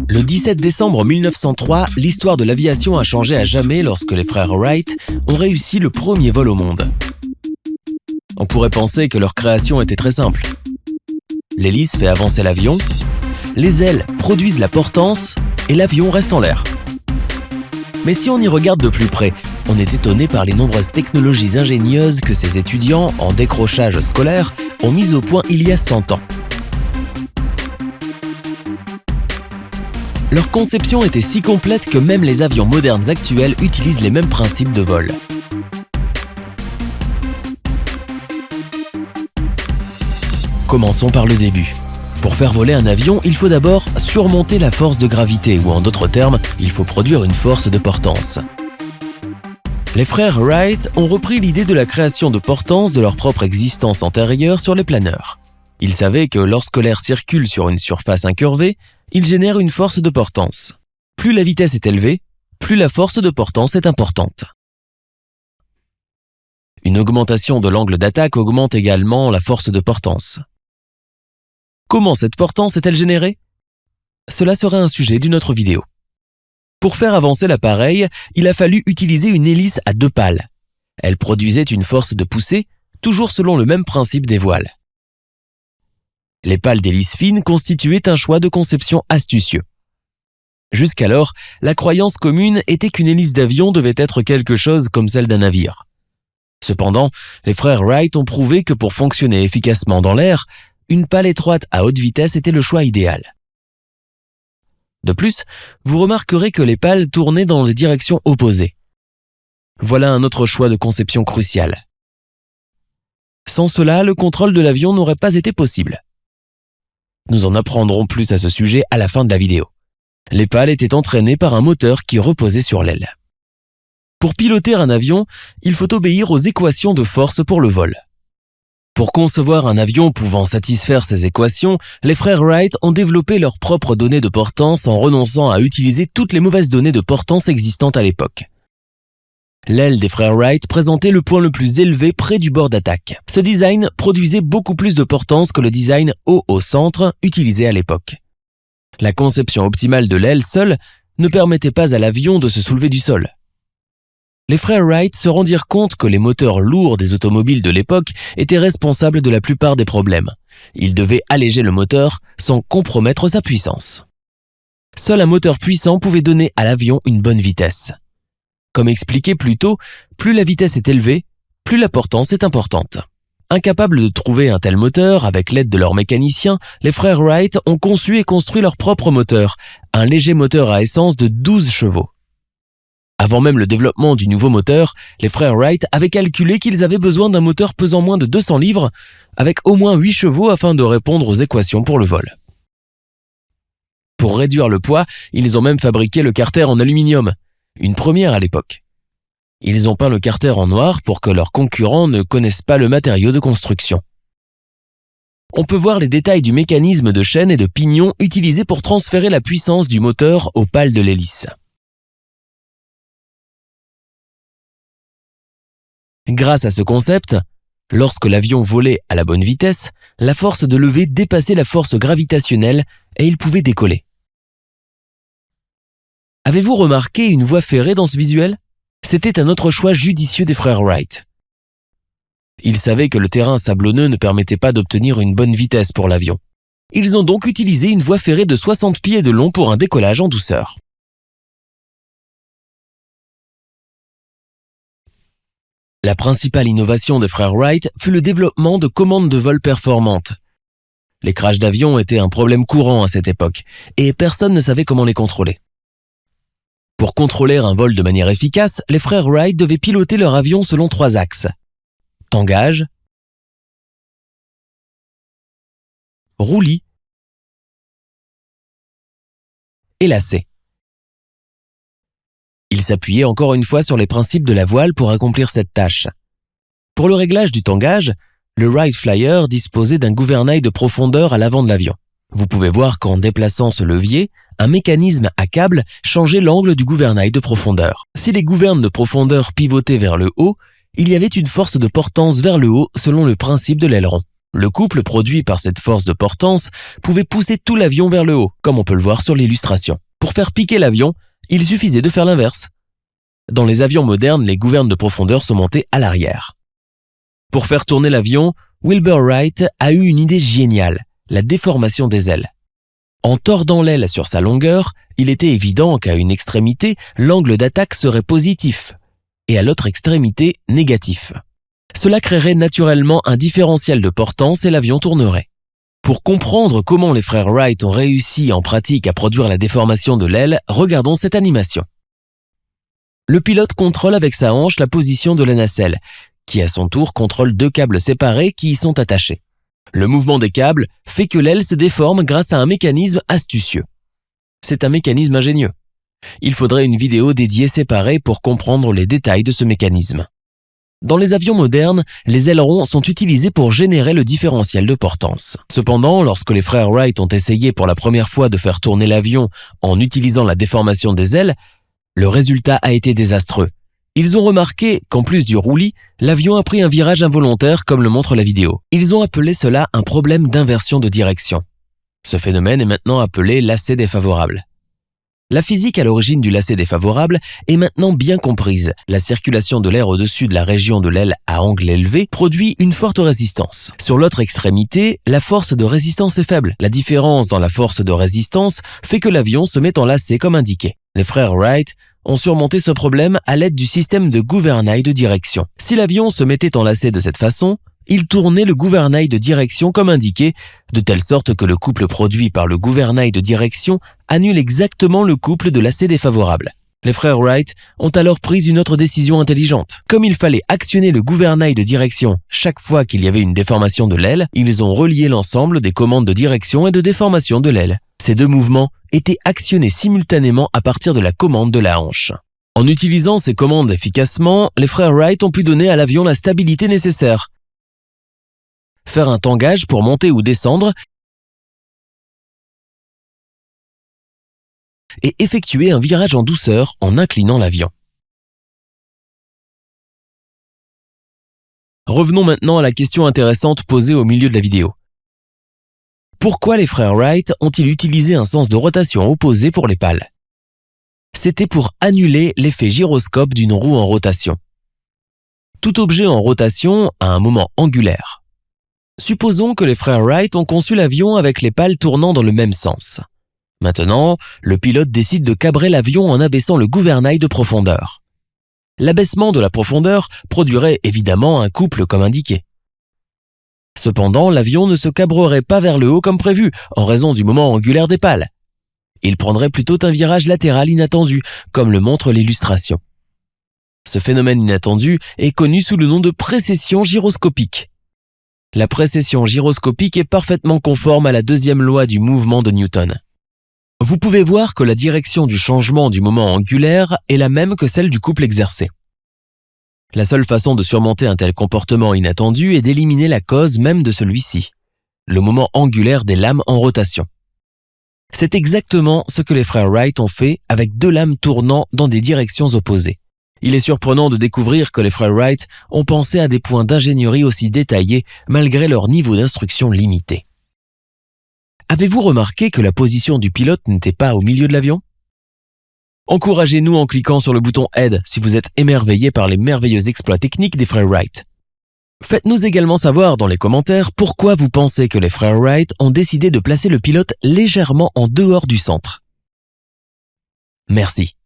Le 17 décembre 1903, l'histoire de l'aviation a changé à jamais lorsque les frères Wright ont réussi le premier vol au monde. On pourrait penser que leur création était très simple. L'hélice fait avancer l'avion, les ailes produisent la portance et l'avion reste en l'air. Mais si on y regarde de plus près, on est étonné par les nombreuses technologies ingénieuses que ces étudiants en décrochage scolaire ont mises au point il y a 100 ans. Leur conception était si complète que même les avions modernes actuels utilisent les mêmes principes de vol. Commençons par le début. Pour faire voler un avion, il faut d'abord surmonter la force de gravité, ou en d'autres termes, il faut produire une force de portance. Les frères Wright ont repris l'idée de la création de portance de leur propre existence antérieure sur les planeurs. Ils savaient que lorsque l'air circule sur une surface incurvée, il génère une force de portance. Plus la vitesse est élevée, plus la force de portance est importante. Une augmentation de l'angle d'attaque augmente également la force de portance. Comment cette portance est-elle générée? Cela serait un sujet d'une autre vidéo. Pour faire avancer l'appareil, il a fallu utiliser une hélice à 2 pales. Elle produisait une force de poussée, toujours selon le même principe des voiles. Les pales d'hélice fine constituaient un choix de conception astucieux. Jusqu'alors, la croyance commune était qu'une hélice d'avion devait être quelque chose comme celle d'un navire. Cependant, les frères Wright ont prouvé que pour fonctionner efficacement dans l'air, une pale étroite à haute vitesse était le choix idéal. De plus, vous remarquerez que les pales tournaient dans des directions opposées. Voilà un autre choix de conception crucial. Sans cela, le contrôle de l'avion n'aurait pas été possible. Nous en apprendrons plus à ce sujet à la fin de la vidéo. Les pales étaient entraînées par un moteur qui reposait sur l'aile. Pour piloter un avion, il faut obéir aux équations de force pour le vol. Pour concevoir un avion pouvant satisfaire ces équations, les frères Wright ont développé leurs propres données de portance en renonçant à utiliser toutes les mauvaises données de portance existantes à l'époque. L'aile des frères Wright présentait le point le plus élevé près du bord d'attaque. Ce design produisait beaucoup plus de portance que le design haut au centre utilisé à l'époque. La conception optimale de l'aile seule ne permettait pas à l'avion de se soulever du sol. Les frères Wright se rendirent compte que les moteurs lourds des automobiles de l'époque étaient responsables de la plupart des problèmes. Ils devaient alléger le moteur sans compromettre sa puissance. Seul un moteur puissant pouvait donner à l'avion une bonne vitesse. Comme expliqué plus tôt, plus la vitesse est élevée, plus la portance est importante. Incapables de trouver un tel moteur, avec l'aide de leurs mécaniciens, les frères Wright ont conçu et construit leur propre moteur, un léger moteur à essence de 12 chevaux. Avant même le développement du nouveau moteur, les frères Wright avaient calculé qu'ils avaient besoin d'un moteur pesant moins de 200 livres, avec au moins 8 chevaux afin de répondre aux équations pour le vol. Pour réduire le poids, ils ont même fabriqué le carter en aluminium, une première à l'époque. Ils ont peint le carter en noir pour que leurs concurrents ne connaissent pas le matériau de construction. On peut voir les détails du mécanisme de chaîne et de pignon utilisé pour transférer la puissance du moteur aux pales de l'hélice. Grâce à ce concept, lorsque l'avion volait à la bonne vitesse, la force de levée dépassait la force gravitationnelle et il pouvait décoller. Avez-vous remarqué une voie ferrée dans ce visuel? C'était un autre choix judicieux des frères Wright. Ils savaient que le terrain sablonneux ne permettait pas d'obtenir une bonne vitesse pour l'avion. Ils ont donc utilisé une voie ferrée de 60 pieds de long pour un décollage en douceur. La principale innovation des frères Wright fut le développement de commandes de vol performantes. Les crashs d'avions étaient un problème courant à cette époque, et personne ne savait comment les contrôler. Pour contrôler un vol de manière efficace, les frères Wright devaient piloter leur avion selon 3 axes. Tangage, roulis et lacet. Ils s'appuyaient encore une fois sur les principes de la voile pour accomplir cette tâche. Pour le réglage du tangage, le Wright Flyer disposait d'un gouvernail de profondeur à l'avant de l'avion. Vous pouvez voir qu'en déplaçant ce levier, un mécanisme à câble changeait l'angle du gouvernail de profondeur. Si les gouvernes de profondeur pivotaient vers le haut, il y avait une force de portance vers le haut selon le principe de l'aileron. Le couple produit par cette force de portance pouvait pousser tout l'avion vers le haut, comme on peut le voir sur l'illustration. Pour faire piquer l'avion, il suffisait de faire l'inverse. Dans les avions modernes, les gouvernes de profondeur sont montées à l'arrière. Pour faire tourner l'avion, Wilbur Wright a eu une idée géniale, la déformation des ailes. En tordant l'aile sur sa longueur, il était évident qu'à une extrémité, l'angle d'attaque serait positif et à l'autre extrémité, négatif. Cela créerait naturellement un différentiel de portance et l'avion tournerait. Pour comprendre comment les frères Wright ont réussi en pratique à produire la déformation de l'aile, regardons cette animation. Le pilote contrôle avec sa hanche la position de la nacelle, qui à son tour contrôle deux câbles séparés qui y sont attachés. Le mouvement des câbles fait que l'aile se déforme grâce à un mécanisme astucieux. C'est un mécanisme ingénieux. Il faudrait une vidéo dédiée séparée pour comprendre les détails de ce mécanisme. Dans les avions modernes, les ailerons sont utilisés pour générer le différentiel de portance. Cependant, lorsque les frères Wright ont essayé pour la première fois de faire tourner l'avion en utilisant la déformation des ailes, le résultat a été désastreux. Ils ont remarqué qu'en plus du roulis, l'avion a pris un virage involontaire comme le montre la vidéo. Ils ont appelé cela un problème d'inversion de direction. Ce phénomène est maintenant appelé lacet défavorable. La physique à l'origine du lacet défavorable est maintenant bien comprise. La circulation de l'air au-dessus de la région de l'aile à angle élevé produit une forte résistance. Sur l'autre extrémité, la force de résistance est faible. La différence dans la force de résistance fait que l'avion se met en lacet comme indiqué. Les frères Wright ont surmonté ce problème à l'aide du système de gouvernail de direction. Si l'avion se mettait en lacet de cette façon, il tournait le gouvernail de direction comme indiqué, de telle sorte que le couple produit par le gouvernail de direction annule exactement le couple de lacet défavorable. Les frères Wright ont alors pris une autre décision intelligente. Comme il fallait actionner le gouvernail de direction chaque fois qu'il y avait une déformation de l'aile, ils ont relié l'ensemble des commandes de direction et de déformation de l'aile. Ces deux mouvements étaient actionnés simultanément à partir de la commande de la hanche. En utilisant ces commandes efficacement, les frères Wright ont pu donner à l'avion la stabilité nécessaire, faire un tangage pour monter ou descendre et effectuer un virage en douceur en inclinant l'avion. Revenons maintenant à la question intéressante posée au milieu de la vidéo. Pourquoi les frères Wright ont-ils utilisé un sens de rotation opposé pour les pales? C'était pour annuler l'effet gyroscope d'une roue en rotation. Tout objet en rotation a un moment angulaire. Supposons que les frères Wright ont conçu l'avion avec les pales tournant dans le même sens. Maintenant, le pilote décide de cabrer l'avion en abaissant le gouvernail de profondeur. L'abaissement de la profondeur produirait évidemment un couple comme indiqué. Cependant, l'avion ne se cabrerait pas vers le haut comme prévu, en raison du moment angulaire des pales. Il prendrait plutôt un virage latéral inattendu, comme le montre l'illustration. Ce phénomène inattendu est connu sous le nom de précession gyroscopique. La précession gyroscopique est parfaitement conforme à la deuxième loi du mouvement de Newton. Vous pouvez voir que la direction du changement du moment angulaire est la même que celle du couple exercé. La seule façon de surmonter un tel comportement inattendu est d'éliminer la cause même de celui-ci, le moment angulaire des lames en rotation. C'est exactement ce que les frères Wright ont fait avec deux lames tournant dans des directions opposées. Il est surprenant de découvrir que les frères Wright ont pensé à des points d'ingénierie aussi détaillés malgré leur niveau d'instruction limité. Avez-vous remarqué que la position du pilote n'était pas au milieu de l'avion? Encouragez-nous en cliquant sur le bouton Aide si vous êtes émerveillé par les merveilleux exploits techniques des frères Wright. Faites-nous également savoir dans les commentaires pourquoi vous pensez que les frères Wright ont décidé de placer le pilote légèrement en dehors du centre. Merci.